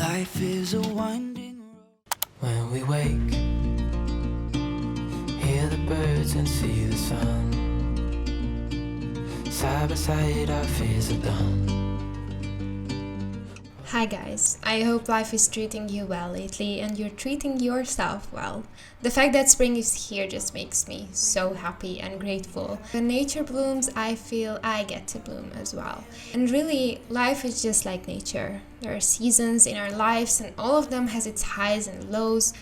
Life is a winding road. When we wake, hear the birds and see the sun. Side by side our fears are done. Hi guys, I hope life is treating you well lately and you're treating yourself well. The fact that spring is here just makes me so happy and grateful. When nature blooms, I feel I get to bloom as well. And really, life is just like nature. There are seasons in our lives and all of them has its highs and lows,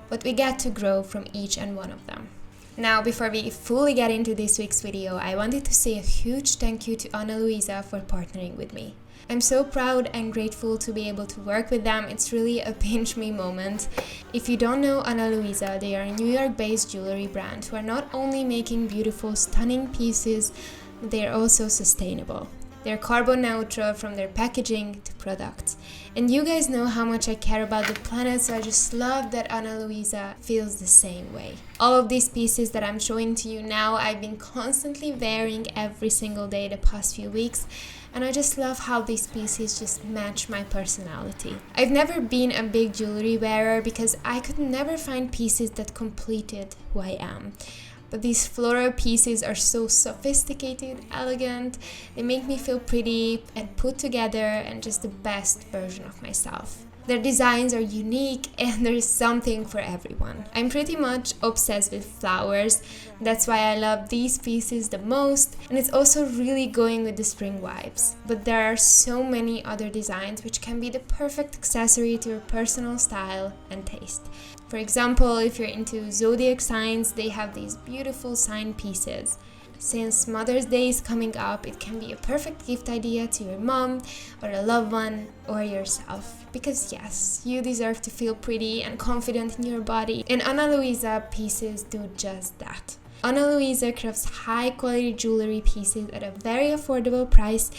but we get to grow from each and one of them. Now, before we fully get into this week's video, I wanted to say a huge thank you to Ana Luisa for partnering with me. I'm so proud and grateful to be able to work with them. It's really a pinch me moment. If you don't know Ana Luisa, they are a New York-based jewelry brand who are not only making beautiful, stunning pieces, but they are also sustainable. They're carbon neutral from their packaging to products. And you guys know how much I care about the planet, so I just love that Ana Luisa feels the same way. All of these pieces that I'm showing to you now, I've been constantly wearing every single day the past few weeks, and I just love how these pieces just match my personality. I've never been a big jewelry wearer because I could never find pieces that completed who I am. But these floral pieces are so sophisticated, elegant, they make me feel pretty and put together and just the best version of myself. Their designs are unique and there is something for everyone. I'm pretty much obsessed with flowers, that's why I love these pieces the most, and it's also really going with the spring vibes. But there are so many other designs which can be the perfect accessory to your personal style and taste. For example, if you're into zodiac signs, they have these beautiful sign pieces. Since Mother's Day is coming up, it can be a perfect gift idea to your mom or a loved one or yourself. Because yes, you deserve to feel pretty and confident in your body, and Ana Luisa pieces do just that. Ana Luisa crafts high quality jewelry pieces at a very affordable price,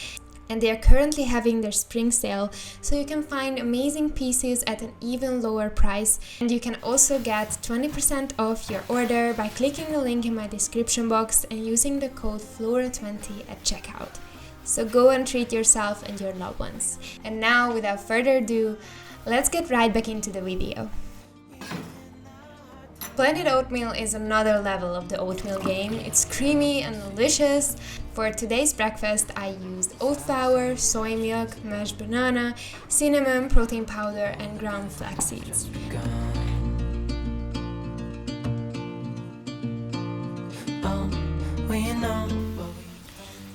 and they are currently having their spring sale, so you can find amazing pieces at an even lower price. And you can also get 20% off your order by clicking the link in my description box and using the code FLORA20 at checkout. So go and treat yourself and your loved ones. And now, without further ado, let's get right back into the video. Blended oatmeal is another level of the oatmeal game. It's creamy and delicious. For today's breakfast, I used oat flour, soy milk, mashed banana, cinnamon, protein powder, and ground flax seeds.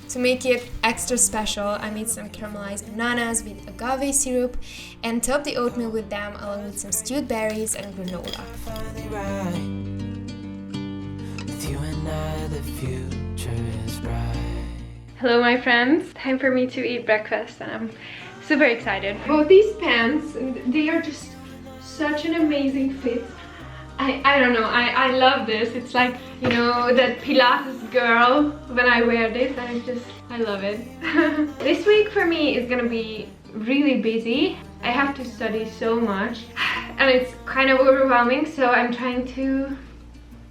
To make it extra special, I made some caramelized bananas with agave syrup and topped the oatmeal with them along with some stewed berries and granola. Hello my friends, time for me to eat breakfast and I'm super excited. Both these pants, they are just such an amazing fit. I don't know, I love this. It's like, you know, that Pilates girl when I wear this, and I love it. This week for me is gonna be really busy. I have to study so much and it's kind of overwhelming, so I'm trying to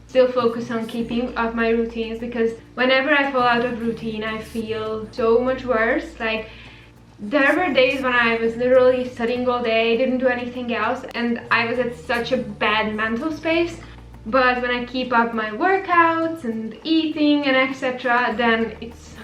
still focus on keeping up my routines, because whenever I fall out of routine I feel so much worse. Like, there were days when I was literally studying all day, didn't do anything else, and I was at such a bad mental space. But when I keep up my workouts and eating and etc., then it's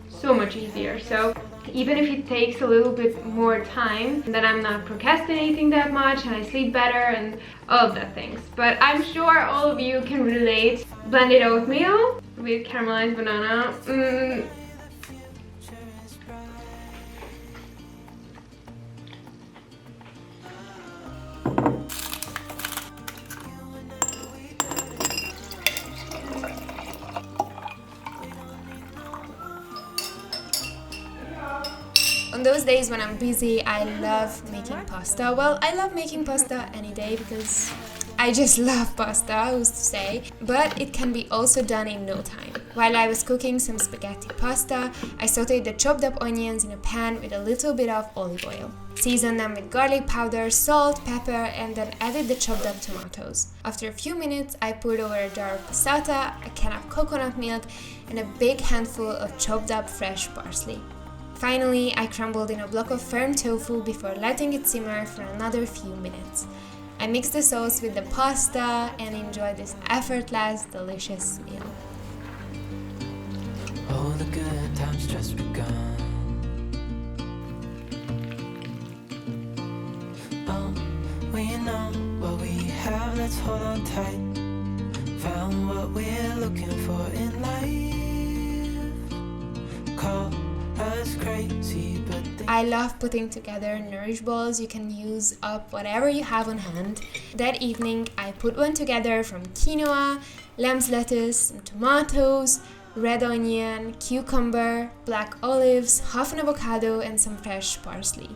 so much easier. So even if it takes a little bit more time, then I'm not procrastinating that much and I sleep better and all of that things. But I'm sure all of you can relate. Blended oatmeal with caramelized banana. On those days when I'm busy, I love making pasta. Well, I love making pasta any day because I just love pasta, who's to say, but it can be also done in no time. While I was cooking some spaghetti pasta, I sauteed the chopped up onions in a pan with a little bit of olive oil. Seasoned them with garlic powder, salt, pepper, and then added the chopped up tomatoes. After a few minutes, I poured over a jar of passata, a can of coconut milk, and a big handful of chopped up fresh parsley. Finally, I crumbled in a block of firm tofu before letting it simmer for another few minutes. I mixed the sauce with the pasta and enjoyed this effortless, delicious meal. All the good times just begun. Oh, we know what we have, let's hold on tight. Found what we're looking for in life. Call us crazy, but I love putting together nourish balls. You can use up whatever you have on hand. That evening, I put one together from quinoa, lamb's lettuce, some tomatoes, red onion, cucumber, black olives, half an avocado, and some fresh parsley.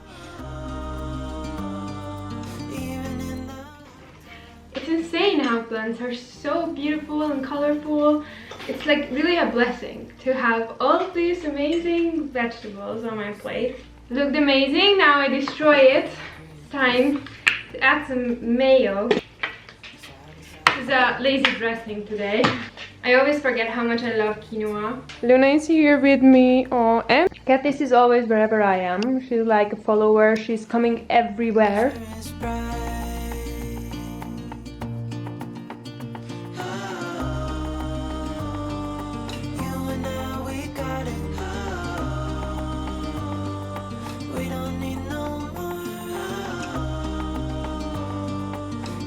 It's insane how plants are so beautiful and colorful. It's like really a blessing to have all of these amazing vegetables on my plate. Looked amazing, now I destroy it. It's time to add some mayo. This is a lazy dressing today. I always forget how much I love quinoa. Luna is here with me, and Katniss is always wherever I am. She's like a follower, she's coming everywhere. is bright. You and I, we got it. We don't need no more.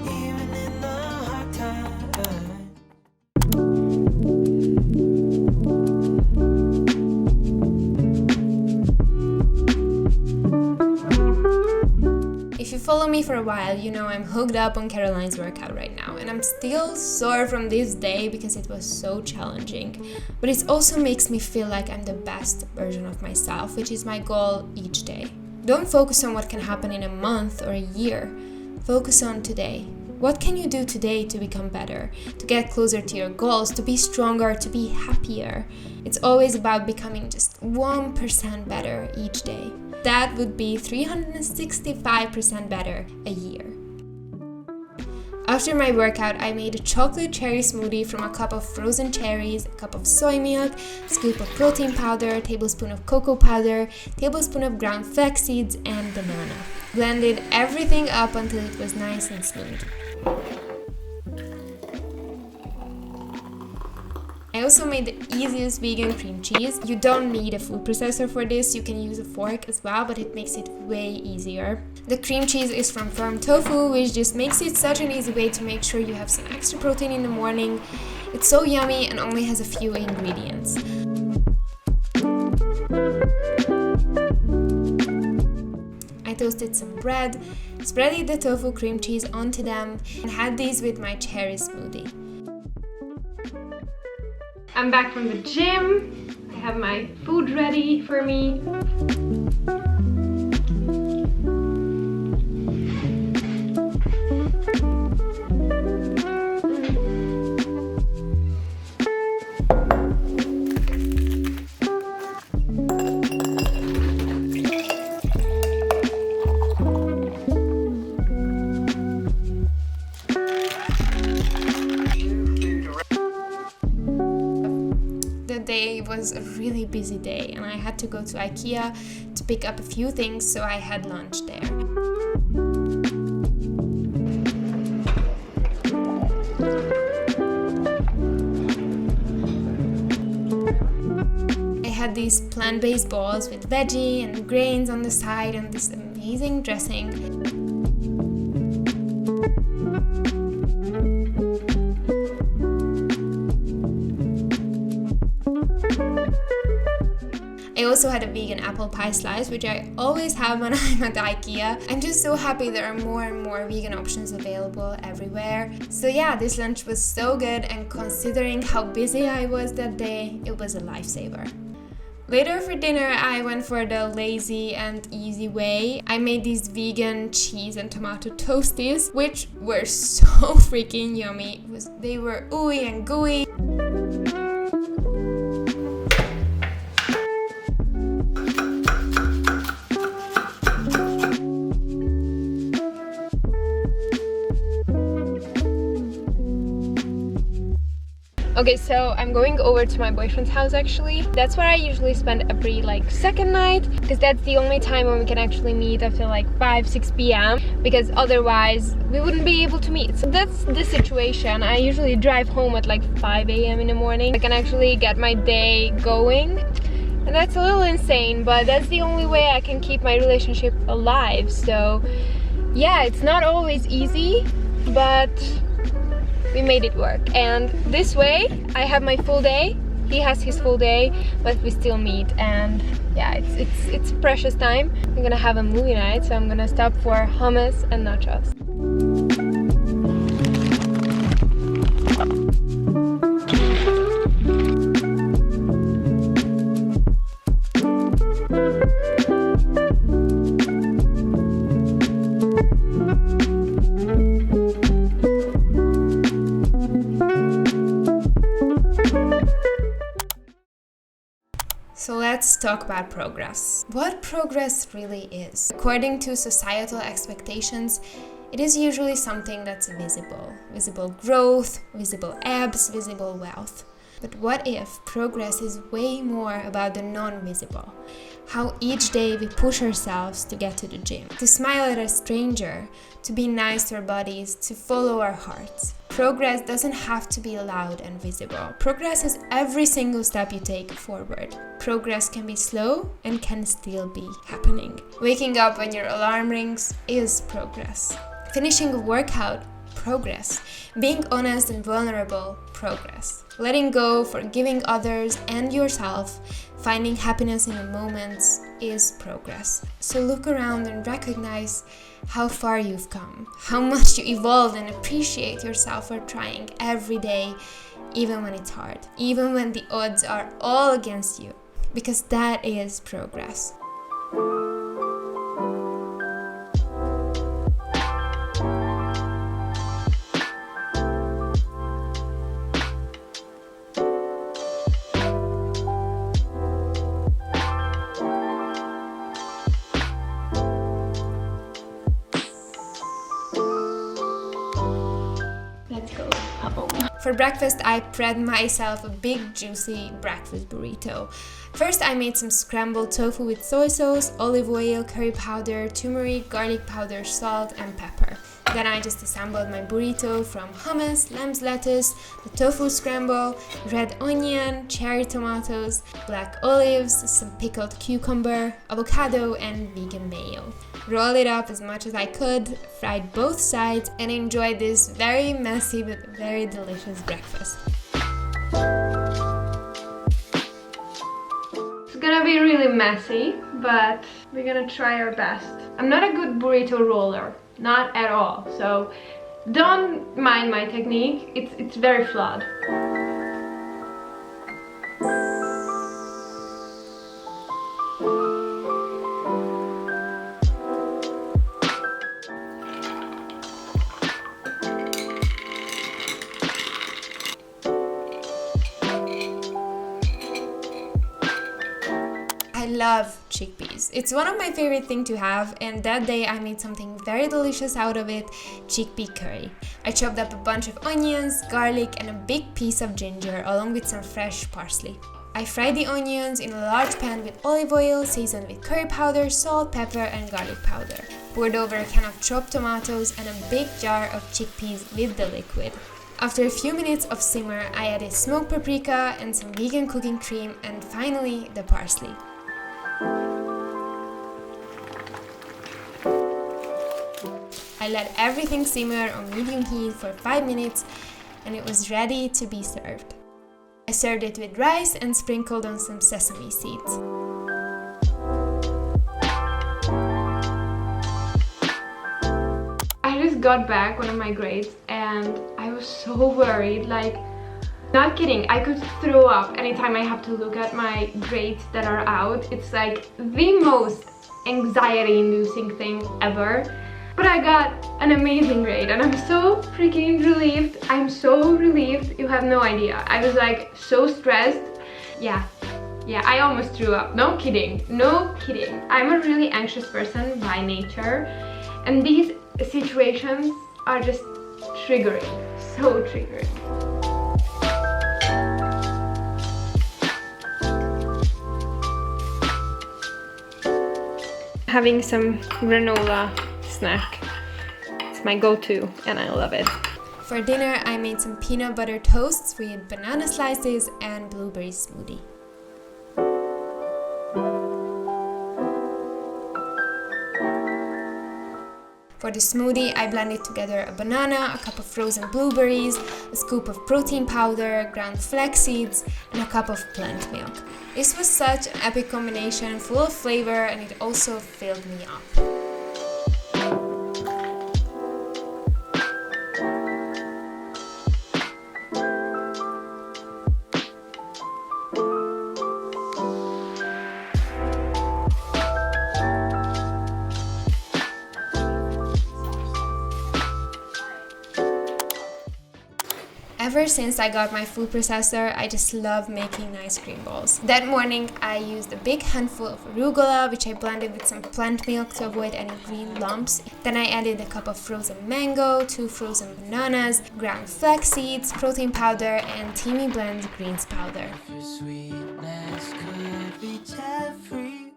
Even in the hard times. If you follow me for a while, you know I'm hooked up on Caroline's workout right now, and I'm still sore from this day because it was so challenging. But it also makes me feel like I'm the best version of myself, which is my goal each day. Don't focus on what can happen in a month or a year. Focus on today. What can you do today to become better, to get closer to your goals, to be stronger, to be happier? It's always about becoming just 1% better each day. That would be 365% better a year. After my workout, I made a chocolate cherry smoothie from a cup of frozen cherries, a cup of soy milk, a scoop of protein powder, a tablespoon of cocoa powder, a tablespoon of ground flax seeds, and banana. Blended everything up until it was nice and smooth. I also made the easiest vegan cream cheese. You don't need a food processor for this, you can use a fork as well, but it makes it way easier. The cream cheese is from firm tofu, which just makes it such an easy way to make sure you have some extra protein in the morning. It's so yummy and only has a few ingredients. I toasted some bread, spreaded the tofu cream cheese onto them, and had these with my cherry smoothie. I'm back from the gym. I have my food ready for me. It was a really busy day and I had to go to IKEA to pick up a few things, so I had lunch there. I had these plant-based balls with veggie and grains on the side and this amazing dressing. I also had a vegan apple pie slice, which I always have when I'm at IKEA. I'm just so happy there are more and more vegan options available everywhere. So yeah, this lunch was so good, and considering how busy I was that day, it was a lifesaver. Later for dinner, I went for the lazy and easy way. I made these vegan cheese and tomato toasties, which were so freaking yummy. They were ooey and gooey. Okay, so I'm going over to my boyfriend's house actually. That's where I usually spend every like second night, because that's the only time when we can actually meet after like 5-6 p.m. because otherwise we wouldn't be able to meet. So that's the situation. I usually drive home at like 5 a.m. in the morning. I can actually get my day going. And that's a little insane, but that's the only way I can keep my relationship alive. So yeah, it's not always easy, but we made it work. And this way I have my full day, he has his full day, but we still meet. And yeah, it's precious time. I'm gonna have a movie night, so I'm gonna stop for hummus and nachos. So let's talk about progress. What progress really is. According to societal expectations, it is usually something that's visible. Visible growth, visible abs, visible wealth. But what if progress is way more about the non-visible? How each day we push ourselves to get to the gym, to smile at a stranger, to be nice to our bodies, to follow our hearts. Progress doesn't have to be loud and visible. Progress is every single step you take forward. Progress can be slow and can still be happening. Waking up when your alarm rings is progress. Finishing a workout, progress. Being honest and vulnerable, progress. Letting go, forgiving others and yourself, finding happiness in the moments is progress. So look around and recognize how far you've come, how much you evolved, and appreciate yourself for trying every day, even when it's hard, even when the odds are all against you, because that is progress. For breakfast, I prepped myself a big juicy breakfast burrito. First, I made some scrambled tofu with soy sauce, olive oil, curry powder, turmeric, garlic powder, salt, and pepper. Then I just assembled my burrito from hummus, lamb's lettuce, the tofu scramble, red onion, cherry tomatoes, black olives, some pickled cucumber, avocado, and vegan mayo. Rolled it up as much as I could, fried both sides, and enjoyed this very messy but very delicious breakfast. It's gonna be really messy, but we're gonna try our best. I'm not a good burrito roller, not at all, so don't mind my technique, it's very flawed. I love chickpeas. It's one of my favorite things to have, and that day I made something very delicious out of it, chickpea curry. I chopped up a bunch of onions, garlic, and a big piece of ginger along with some fresh parsley. I fried the onions in a large pan with olive oil, seasoned with curry powder, salt, pepper, and garlic powder. Poured over a can of chopped tomatoes and a big jar of chickpeas with the liquid. After a few minutes of simmer, I added smoked paprika and some vegan cooking cream, and finally the parsley. I let everything simmer on medium heat for 5 minutes, and it was ready to be served. I served it with rice and sprinkled on some sesame seeds. I just got back one of my grades and I was so worried, like, not kidding, I could throw up anytime I have to look at my grades that are out. It's like the most anxiety-inducing thing ever. But I got an amazing grade and I'm so freaking relieved. I'm so relieved, you have no idea. I was like so stressed. Yeah, I almost threw up. No kidding, no kidding. I'm a really anxious person by nature, and these situations are just triggering, so triggering. having some granola snack. It's my go-to and I love it. For dinner, I made some peanut butter toasts with banana slices and blueberry smoothie. For the smoothie, I blended together a banana, a cup of frozen blueberries, a scoop of protein powder, ground flax seeds, and a cup of plant milk. This was such an epic combination, full of flavor, and it also filled me up. Ever since I got my food processor, I just love making ice cream balls. That morning, I used a big handful of arugula, which I blended with some plant milk to avoid any green lumps. Then I added a cup of frozen mango, 2 frozen bananas, ground flax seeds, protein powder, and Teamy Blend greens powder.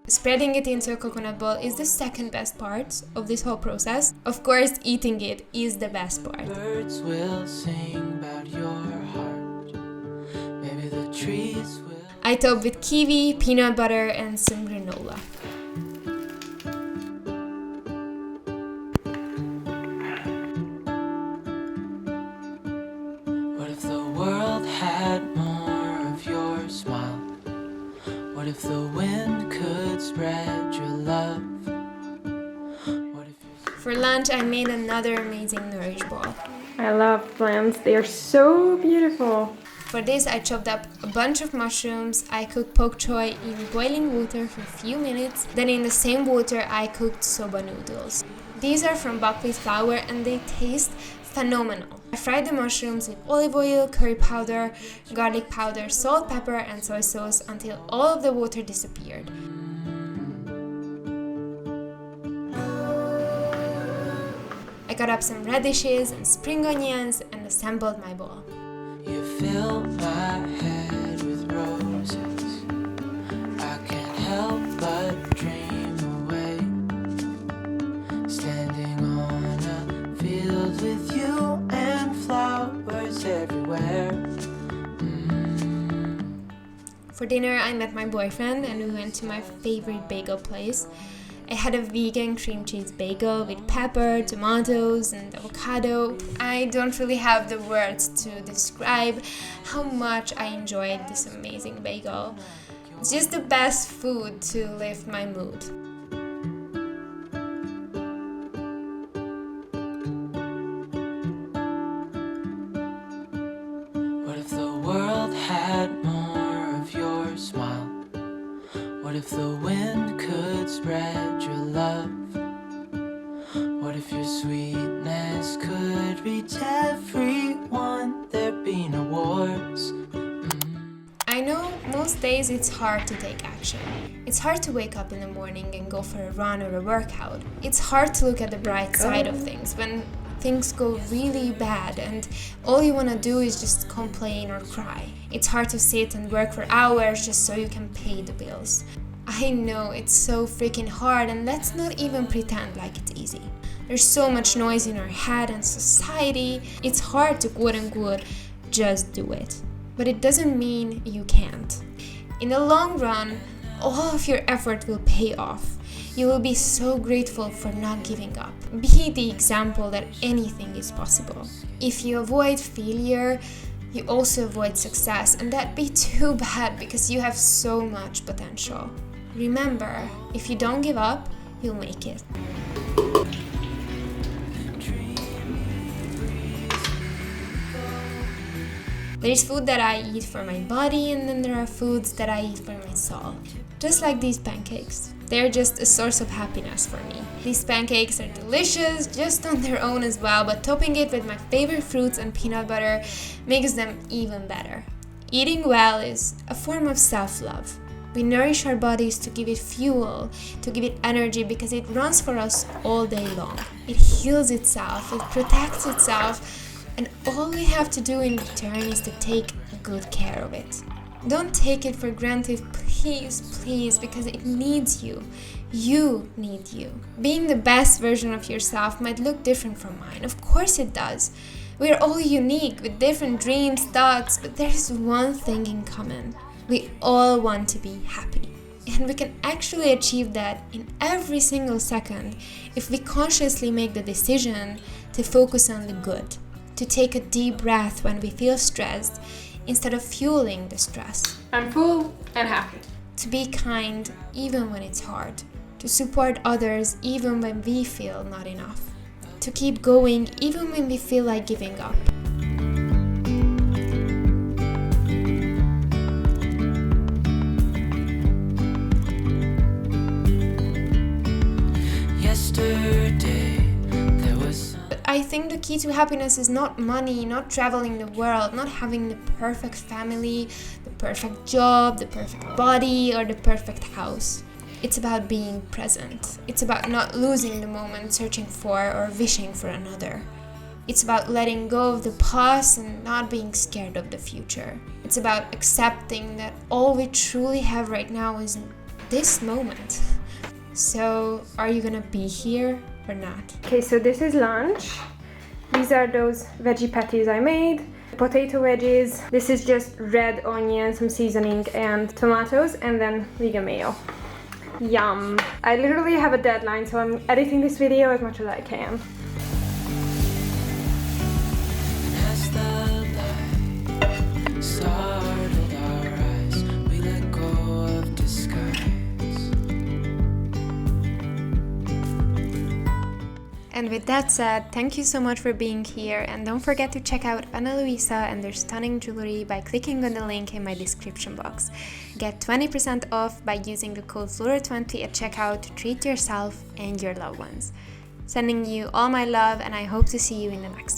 Spreading it into a coconut ball is the second best part of this whole process. Of course, eating it is the best part. Birds will sing about your heart. Maybe the trees will. I topped with kiwi, peanut butter, and some granola. What if the world had more of your smile? What if the wind could spread your love? What if For lunch, I made another amazing nourish ball. I love plants, they are so beautiful. For this, I chopped up a bunch of mushrooms. I cooked pok choi in boiling water for a few minutes. Then in the same water, I cooked soba noodles. These are from buckwheat flour and they taste phenomenal. I fried the mushrooms with olive oil, curry powder, garlic powder, salt, pepper, and soy sauce until all of the water disappeared. I cut up some radishes and spring onions and assembled my bowl. you fill my head with roses, I can't help but dream away. Standing on a field with you and flowers everywhere. For dinner, I met my boyfriend and we went to my favorite bagel place. I had a vegan cream cheese bagel with pepper, tomatoes, and avocado. I don't really have the words to describe how much I enjoyed this amazing bagel. It's just the best food to lift my mood. What if the world had more of your smile? What if the wind could spread your love? What if your sweetness could reach everyone? There'd be no wars. I know most days it's hard to take action. It's hard to wake up in the morning and go for a run or a workout. It's hard to look at the bright side of things when things go really bad and all you want to do is just complain or cry. It's hard to sit and work for hours just so you can pay the bills. I know it's so freaking hard, and let's not even pretend like it's easy. There's so much noise in our head and society. It's hard to quote unquote just do it. But it doesn't mean you can't. In the long run, all of your effort will pay off. You will be so grateful for not giving up. Be the example that anything is possible. If you avoid failure, you also avoid success, and that'd be too bad because you have so much potential. Remember, if you don't give up, you'll make it. There's food that I eat for my body, and then there are foods that I eat for my soul. Just like these pancakes. They're just a source of happiness for me. These pancakes are delicious just on their own as well, but topping it with my favorite fruits and peanut butter makes them even better. Eating well is a form of self-love. We nourish our bodies to give it fuel, to give it energy, because it runs for us all day long. It heals itself, it protects itself, and all we have to do in return is to take good care of it. Don't take it for granted, please, because it needs you. You need you. Being the best version of yourself might look different from mine. Of course it does. We're all unique with different dreams, thoughts, but there's one thing in common. We all want to be happy. And we can actually achieve that in every single second if we consciously make the decision to focus on the good, to take a deep breath when we feel stressed instead of fueling the stress. I'm full and happy. To be kind even when it's hard. To support others even when we feel not enough. To keep going even when we feel like giving up. I think the key to happiness is not money, not traveling the world, not having the perfect family, the perfect job, the perfect body, or the perfect house. It's about being present. It's about not losing the moment searching for or wishing for another. It's about letting go of the past and not being scared of the future. It's about accepting that all we truly have right now is this moment. So, are you gonna be here or not? Okay, so this is lunch. These are those veggie patties I made. Potato veggies. This is just red onion, some seasoning, and tomatoes, and then vegan mayo. Yum. I literally have a deadline, so I'm editing this video as much as I can. As the light startled our eyes, we let go of disguise. And with that said, thank you so much for being here, and don't forget to check out Ana Luisa and their stunning jewelry by clicking on the link in my description box. Get 20% off by using the code FLORA20 at checkout to treat yourself and your loved ones. Sending you all my love, and I hope to see you in the next one.